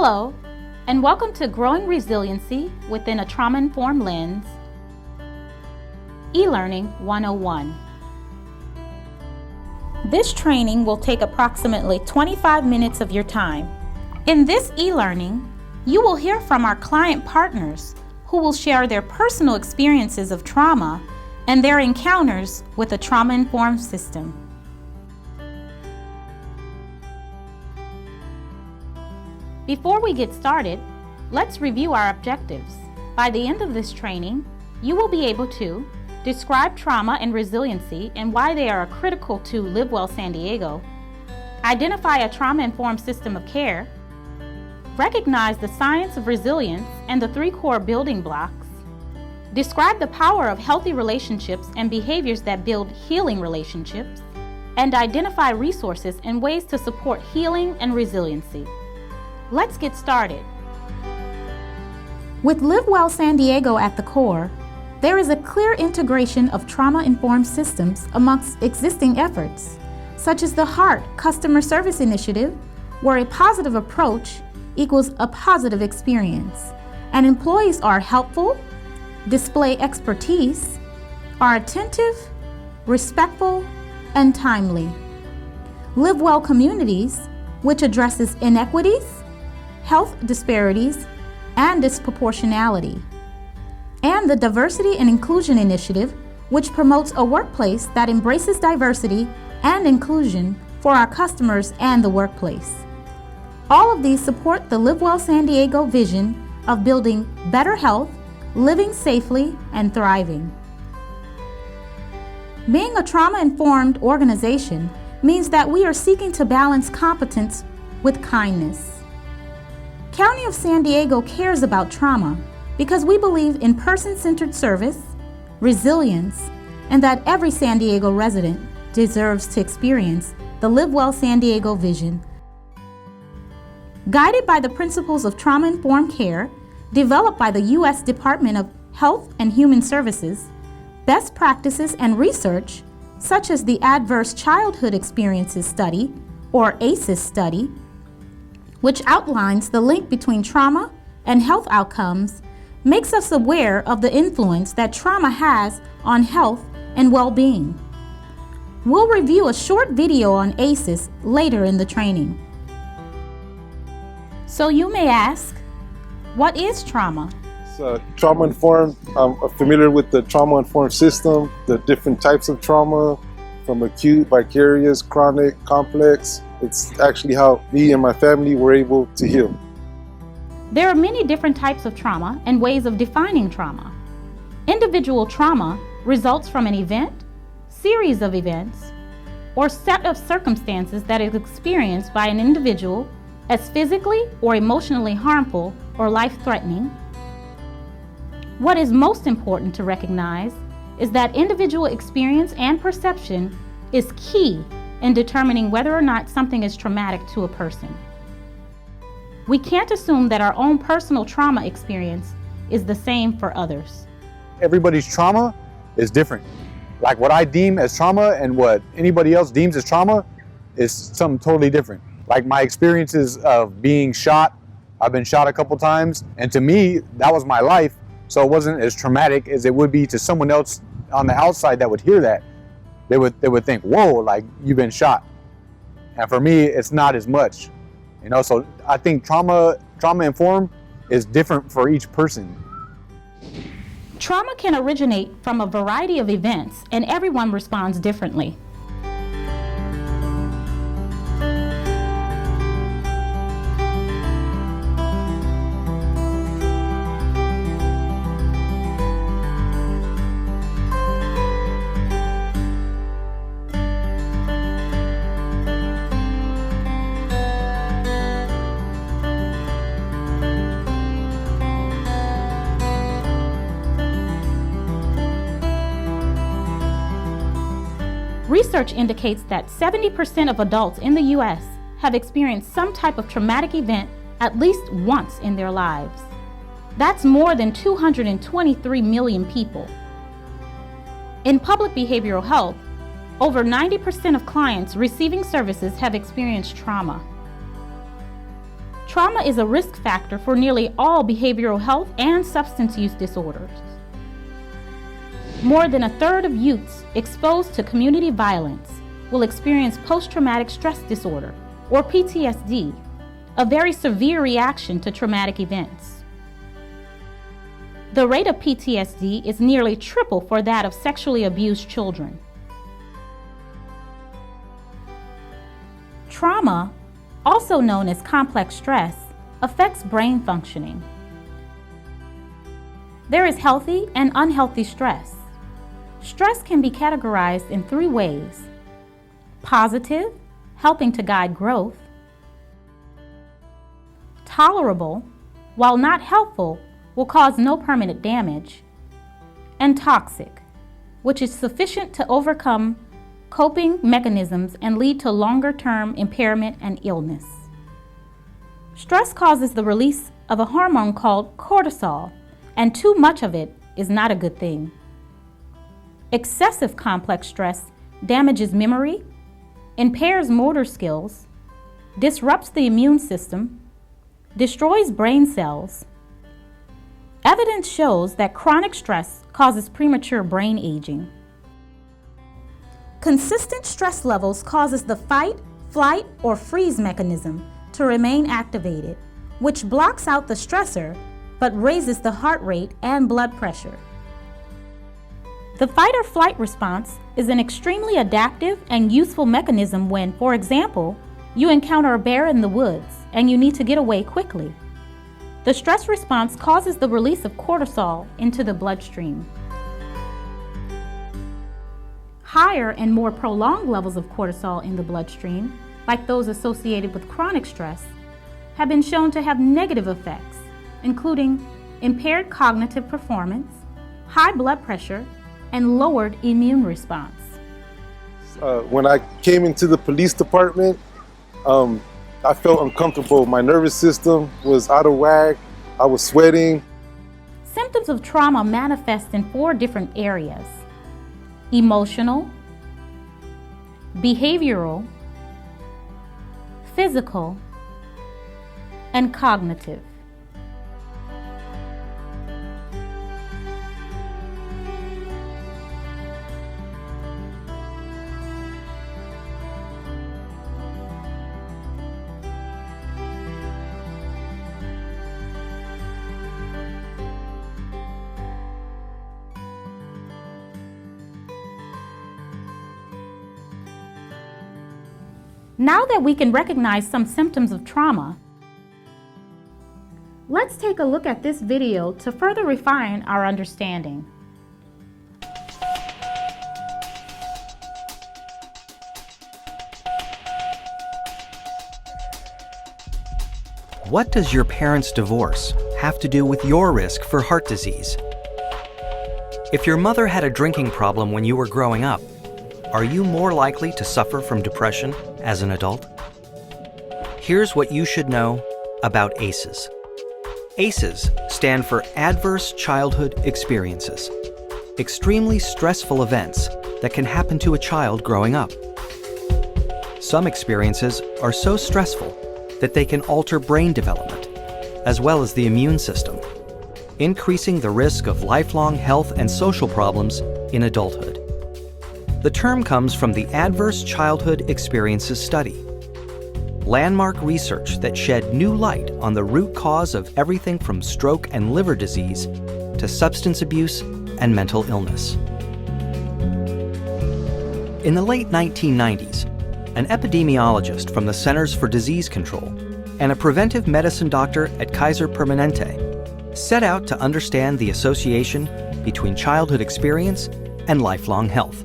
Hello, and welcome to Growing Resiliency Within a Trauma-Informed Lens, E-Learning 101. This training will take approximately 25 minutes of your time. In this e-learning, you will hear from our client partners who will share their personal experiences of trauma and their encounters with a trauma-informed system. Before we get started, let's review our objectives. By the end of this training, you will be able to describe trauma and resiliency and why they are critical to Live Well San Diego, identify a trauma-informed system of care, recognize the science of resilience and the 3 core building blocks, describe the power of healthy relationships and behaviors that build healing relationships, and identify resources and ways to support healing and resiliency. Let's get started. With Live Well San Diego at the core, there is a clear integration of trauma-informed systems amongst existing efforts, such as the HEART Customer Service Initiative, where a positive approach equals a positive experience, and employees are helpful, display expertise, are attentive, respectful, and timely. Live Well Communities, which addresses inequities, health disparities, and disproportionality. And the Diversity and Inclusion Initiative, which promotes a workplace that embraces diversity and inclusion for our customers and the workplace. All of these support the Live Well San Diego vision of building better health, living safely, and thriving. Being a trauma-informed organization means that we are seeking to balance competence with kindness. County of San Diego cares about trauma because we believe in person-centered service, resilience, and that every San Diego resident deserves to experience the Live Well San Diego vision. Guided by the principles of trauma-informed care developed by the U.S. Department of Health and Human Services, best practices and research, such as the Adverse Childhood Experiences Study, or ACEs study, which outlines the link between trauma and health outcomes, makes us aware of the influence that trauma has on health and well-being. We'll review a short video on ACEs later in the training. So you may ask, what is trauma? It's trauma-informed. I'm familiar with the trauma-informed system, the different types of trauma, from acute, vicarious, chronic, complex. It's actually how me and my family were able to heal. There are many different types of trauma and ways of defining trauma. Individual trauma results from an event, series of events, or set of circumstances that is experienced by an individual as physically or emotionally harmful or life-threatening. What is most important to recognize is that individual experience and perception is key in determining whether or not something is traumatic to a person. We can't assume that our own personal trauma experience is the same for others. Everybody's trauma is different. Like what I deem as trauma and what anybody else deems as trauma is something totally different. Like my experiences of being shot, I've been shot a couple times, and to me, that was my life, so it wasn't as traumatic as it would be to someone else on the outside that would hear that. They would think, whoa, like you've been shot. And for me, it's not as much. So I think trauma-informed is different for each person. Trauma can originate from a variety of events, and everyone responds differently. Research indicates that 70% of adults in the U.S. have experienced some type of traumatic event at least once in their lives. That's more than 223 million people. In public behavioral health, Over 90% of clients receiving services have experienced trauma. Trauma is a risk factor for nearly all behavioral health and substance use disorders. More than a third of youths exposed to community violence will experience post-traumatic stress disorder, or PTSD, a very severe reaction to traumatic events. The rate of PTSD is nearly triple for that of sexually abused children. Trauma, also known as complex stress, affects brain functioning. There is healthy and unhealthy stress. Stress can be categorized in 3 ways: positive, helping to guide growth; tolerable, while not helpful, will cause no permanent damage; and toxic, which is sufficient to overcome coping mechanisms and lead to longer-term impairment and illness. Stress causes the release of a hormone called cortisol, and too much of it is not a good thing. Excessive complex stress damages memory, impairs motor skills, disrupts the immune system, destroys brain cells. Evidence shows that chronic stress causes premature brain aging. Consistent stress levels causes the fight, flight, or freeze mechanism to remain activated, which blocks out the stressor but raises the heart rate and blood pressure. The fight or flight response is an extremely adaptive and useful mechanism when, for example, you encounter a bear in the woods and you need to get away quickly. The stress response causes the release of cortisol into the bloodstream. Higher and more prolonged levels of cortisol in the bloodstream, like those associated with chronic stress, have been shown to have negative effects, including impaired cognitive performance, high blood pressure, and lowered immune response. When I came into the police department, I felt uncomfortable. My nervous system was out of whack. I was sweating. Symptoms of trauma manifest in 4 different areas: emotional, behavioral, physical, and cognitive. Now that we can recognize some symptoms of trauma, let's take a look at this video to further refine our understanding. What does your parents' divorce have to do with your risk for heart disease? If your mother had a drinking problem when you were growing up, are you more likely to suffer from depression as an adult? Here's what you should know about ACEs. ACEs stand for Adverse Childhood Experiences, extremely stressful events that can happen to a child growing up. Some experiences are so stressful that they can alter brain development, as well as the immune system, increasing the risk of lifelong health and social problems in adulthood. The term comes from the Adverse Childhood Experiences Study, landmark research that shed new light on the root cause of everything from stroke and liver disease to substance abuse and mental illness. In the late 1990s, an epidemiologist from the Centers for Disease Control and a preventive medicine doctor at Kaiser Permanente set out to understand the association between childhood experience and lifelong health.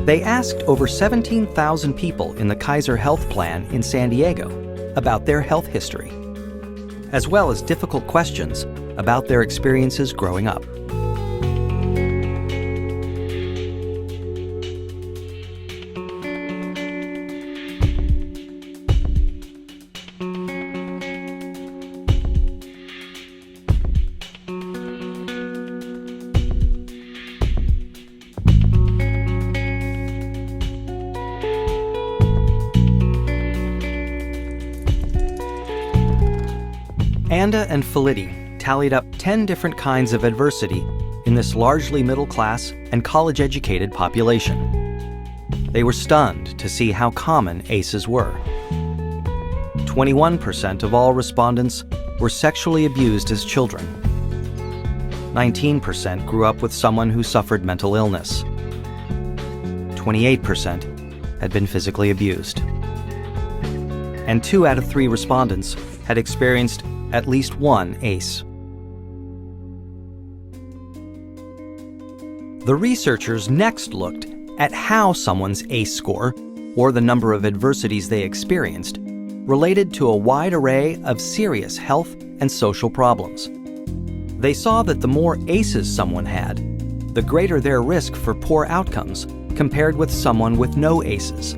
They asked over 17,000 people in the Kaiser Health Plan in San Diego about their health history, as well as difficult questions about their experiences growing up. Anda and Felitti tallied up 10 different kinds of adversity in this largely middle-class and college-educated population. They were stunned to see how common ACEs were. 21% of all respondents were sexually abused as children. 19% grew up with someone who suffered mental illness. 28% had been physically abused. And 2 out of 3 respondents had experienced at least one ACE. The researchers next looked at how someone's ACE score, or the number of adversities they experienced, related to a wide array of serious health and social problems. They saw that the more ACEs someone had, the greater their risk for poor outcomes compared with someone with no ACEs.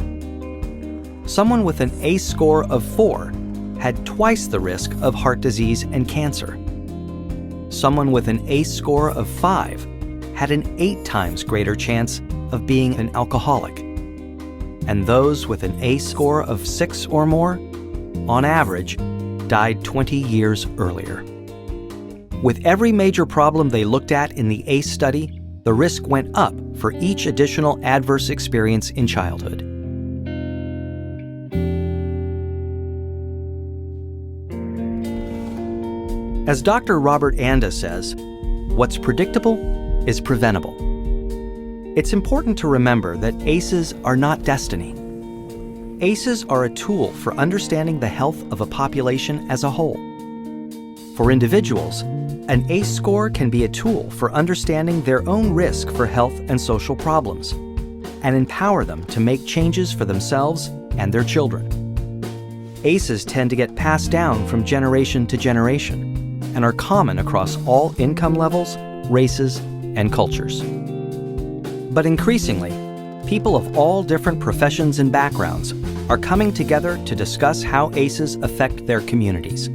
Someone with an ACE score of 4 had twice the risk of heart disease and cancer. Someone with an ACE score of 5 had an 8 times greater chance of being an alcoholic. And those with an ACE score of 6 or more, on average, died 20 years earlier. With every major problem they looked at in the ACE study, the risk went up for each additional adverse experience in childhood. As Dr. Robert Anda says, what's predictable is preventable. It's important to remember that ACEs are not destiny. ACEs are a tool for understanding the health of a population as a whole. For individuals, an ACE score can be a tool for understanding their own risk for health and social problems, and empower them to make changes for themselves and their children. ACEs tend to get passed down from generation to generation, and are common across all income levels, races, and cultures. But increasingly, people of all different professions and backgrounds are coming together to discuss how ACEs affect their communities.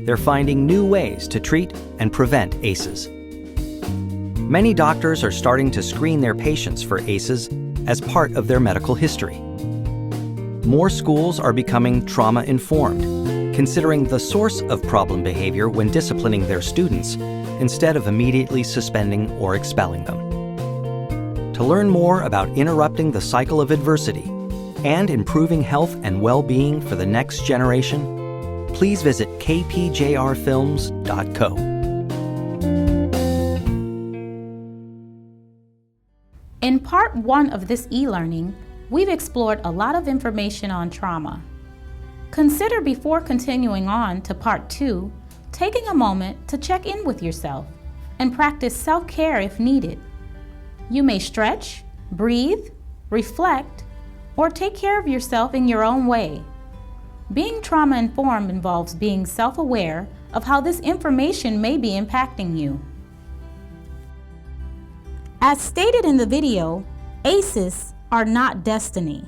They're finding new ways to treat and prevent ACEs. Many doctors are starting to screen their patients for ACEs as part of their medical history. More schools are becoming trauma-informed, considering the source of problem behavior when disciplining their students, instead of immediately suspending or expelling them. To learn more about interrupting the cycle of adversity and improving health and well-being for the next generation, please visit kpjrfilms.co. In part 1 of this e-learning, we've explored a lot of information on trauma. Consider before continuing on to part 2, taking a moment to check in with yourself and practice self-care if needed. You may stretch, breathe, reflect, or take care of yourself in your own way. Being trauma-informed involves being self-aware of how this information may be impacting you. As stated in the video, ACEs are not destiny.